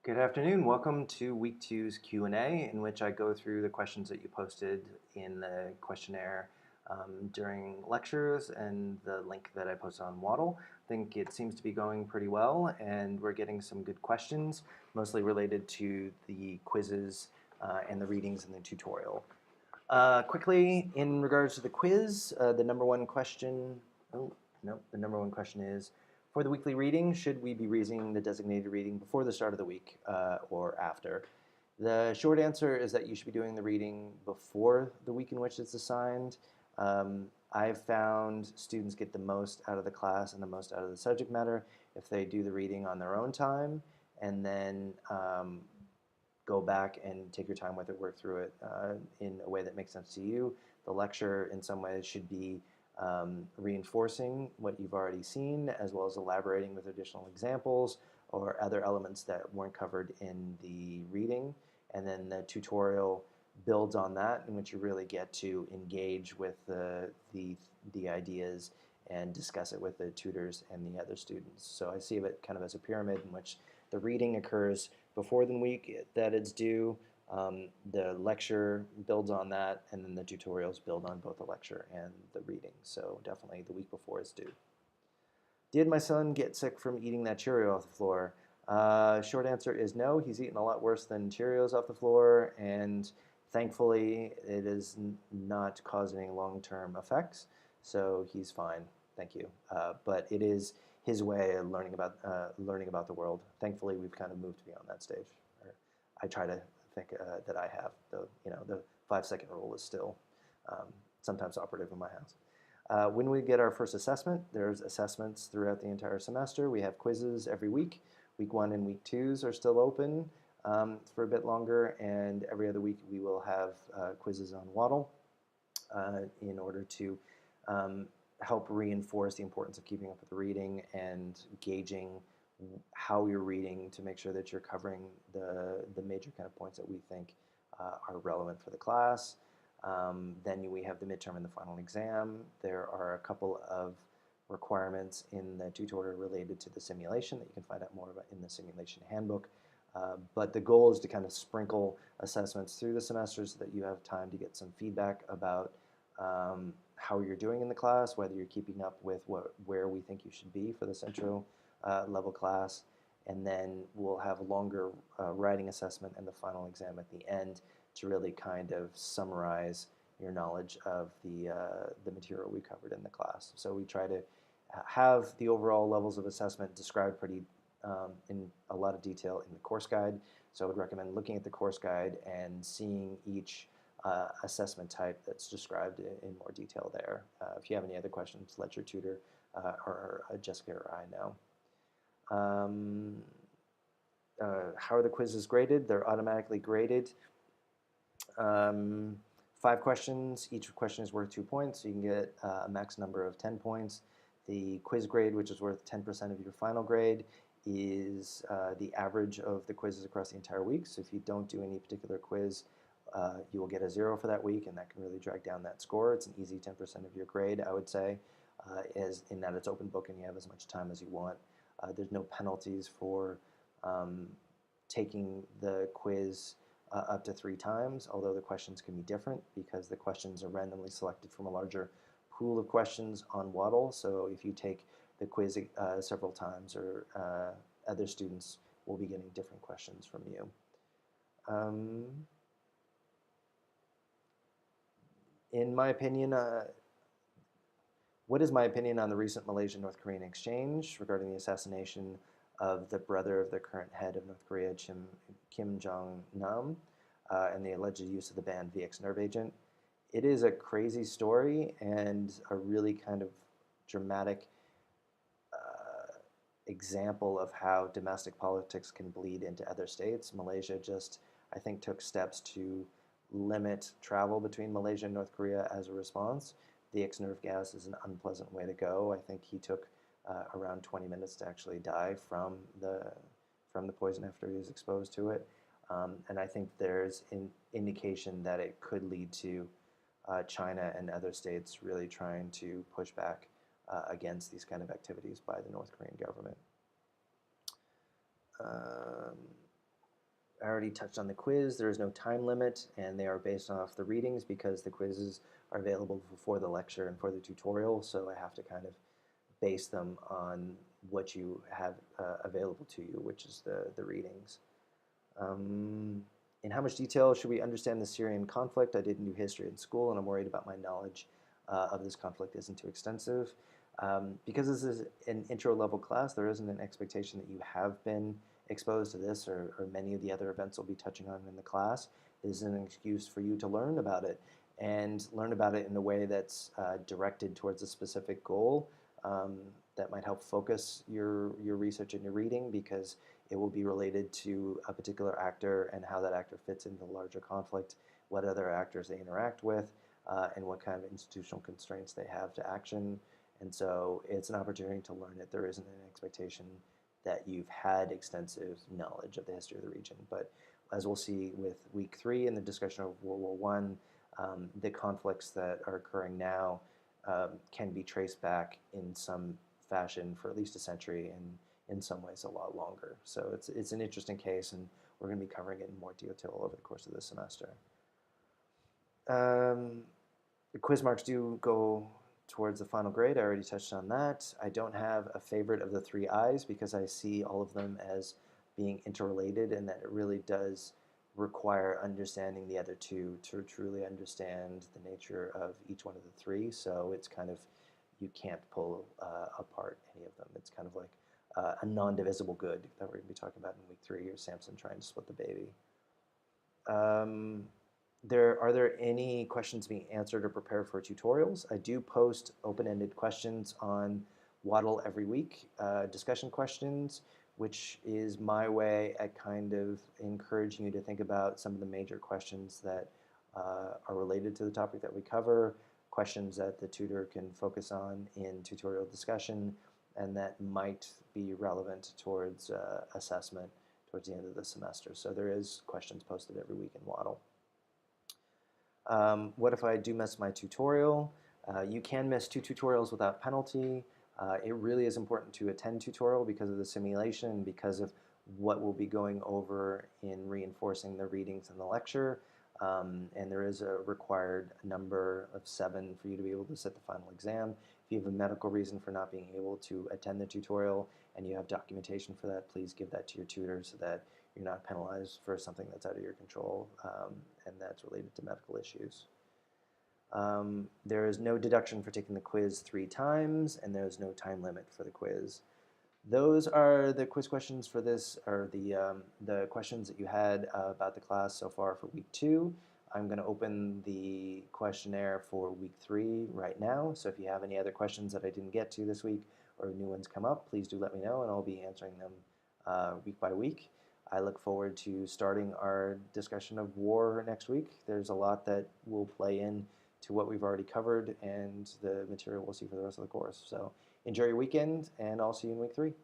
Good afternoon. Welcome to week two's Q&A, in which I go through the questions that you posted in the questionnaire during lectures and the link that I posted on Waddle. I think it seems to be going pretty well, and we're getting some good questions, mostly related to the quizzes and the readings in the tutorial. Quickly, in regards to the quiz, the number one question, the number one question is, for the weekly reading, should we be reading the designated reading before the start of the week or after? The short answer is that you should be doing the reading before the week in which it's assigned. I've found students get the most out of the class and the most out of the subject matter if they do the reading on their own time and then go back and take your time with it, work through it in a way that makes sense to you. The lecture, in some ways, should be reinforcing what you've already seen, as well as elaborating with additional examples or other elements that weren't covered in the reading. And then the tutorial builds on that, in which you really get to engage with the ideas and discuss it with the tutors and the other students. So I see it kind of as a pyramid in which the reading occurs before the week that it's due. The lecture builds on that, and then the tutorials build on both the lecture and the reading. So definitely the week before is due. Did my son get sick from eating that Cheerio off the floor? Short answer is no. He's eaten a lot worse than Cheerios off the floor, and thankfully it is not causing any long-term effects. So he's fine. Thank you. But it is his way of learning about the world. Thankfully, we've kind of moved beyond that stage. I try to think that I have. The 5-second rule is still sometimes operative in my house. When we get our first assessment, there's assessments throughout the entire semester. We have quizzes every week. Week 1 and week 2s are still open for a bit longer, and every other week we will have quizzes on Waddle in order to help reinforce the importance of keeping up with the reading and gauging how you're reading to make sure that you're covering the major kind of points that we think are relevant for the class. Then we have the midterm and the final exam. There are a couple of requirements in the tutorial related to the simulation that you can find out more about in the simulation handbook. But the goal is to kind of sprinkle assessments through the semester so that you have time to get some feedback about how you're doing in the class, whether you're keeping up with where we think you should be for this intro level class, and then we'll have a longer writing assessment and the final exam at the end to really kind of summarize your knowledge of the material we covered in the class. So we try to have the overall levels of assessment described pretty in a lot of detail in the course guide. So I would recommend looking at the course guide and seeing each assessment type that's described in more detail there. If you have any other questions, let your tutor or Jessica or I know. How are the quizzes graded? They're automatically graded. 5 questions. Each question is worth 2 points, so you can get a max number of 10 points. The quiz grade, which is worth 10% of your final grade, is the average of the quizzes across the entire week. So if you don't do any particular quiz, you will get a 0 for that week, and that can really drag down that score. It's an easy 10% of your grade, I would say, is in that it's open book and you have as much time as you want. There's no penalties for taking the quiz up to 3 times, although the questions can be different because the questions are randomly selected from a larger pool of questions on Waddle. So if you take the quiz several times, or other students will be getting different questions from you. In my opinion, what is my opinion on the recent Malaysian-North Korean exchange regarding the assassination of the brother of the current head of North Korea, Kim Jong-nam, and the alleged use of the banned VX nerve agent? It is a crazy story and a really kind of dramatic example of how domestic politics can bleed into other states. Malaysia just, I think, took steps to limit travel between Malaysia and North Korea as a response. The nerve gas is an unpleasant way to go. I think he took around 20 minutes to actually die from the poison after he was exposed to it. And I think there's an indication that it could lead to China and other states really trying to push back against these kind of activities by the North Korean government. I already touched on the quiz. There is no time limit, and they are based off the readings because the quizzes are available for the lecture and for the tutorial, so I have to kind of base them on what you have available to you, which is the readings. In how much detail should we understand the Syrian conflict? I didn't do history in school, and I'm worried about my knowledge of this conflict isn't too extensive. Because this is an intro-level class, there isn't an expectation that you have been exposed to this or many of the other events we'll be touching on in the class. This is an excuse for you to learn about it and learn about it in a way that's directed towards a specific goal that might help focus your research and your reading, because it will be related to a particular actor and how that actor fits into the larger conflict, what other actors they interact with, and what kind of institutional constraints they have to action. And so it's an opportunity to learn it. There isn't an expectation that you've had extensive knowledge of the history of the region. But as we'll see with week 3 in the discussion of World War I, the conflicts that are occurring now can be traced back in some fashion for at least a century, and in some ways a lot longer. So it's an interesting case, and we're going to be covering it in more detail over the course of this semester. The quiz marks do go towards the final grade. I already touched on that. I don't have a favorite of the 3 I's because I see all of them as being interrelated, and that it really does require understanding the other 2 to truly understand the nature of each one of the 3. So it's kind of, you can't pull apart any of them. It's kind of like a non-divisible good that we're going to be talking about in week 3, or Samson trying to split the baby. Are there any questions being answered or prepared for tutorials? I do post open-ended questions on Waddle every week, discussion questions, which is my way at kind of encouraging you to think about some of the major questions that are related to the topic that we cover, questions that the tutor can focus on in tutorial discussion, and that might be relevant towards assessment towards the end of the semester. So there is questions posted every week in Waddle. What if I do miss my tutorial? You can miss 2 tutorials without penalty. It really is important to attend tutorial because of the simulation, because of what we'll be going over in reinforcing the readings in the lecture. And there is a required number of 7 for you to be able to sit the final exam. If you have a medical reason for not being able to attend the tutorial and you have documentation for that, please give that to your tutor so that you're not penalized for something that's out of your control and that's related to medical issues. There is no deduction for taking the quiz 3 times, and there is no time limit for the quiz. Those are the quiz questions for this, or the questions that you had about the class so far for week 2. I'm going to open the questionnaire for week 3 right now, so if you have any other questions that I didn't get to this week or new ones come up, please do let me know, and I'll be answering them week by week. I look forward to starting our discussion of war next week. There's a lot that will play in to what we've already covered and the material we'll see for the rest of the course. So enjoy your weekend, and I'll see you in week 3.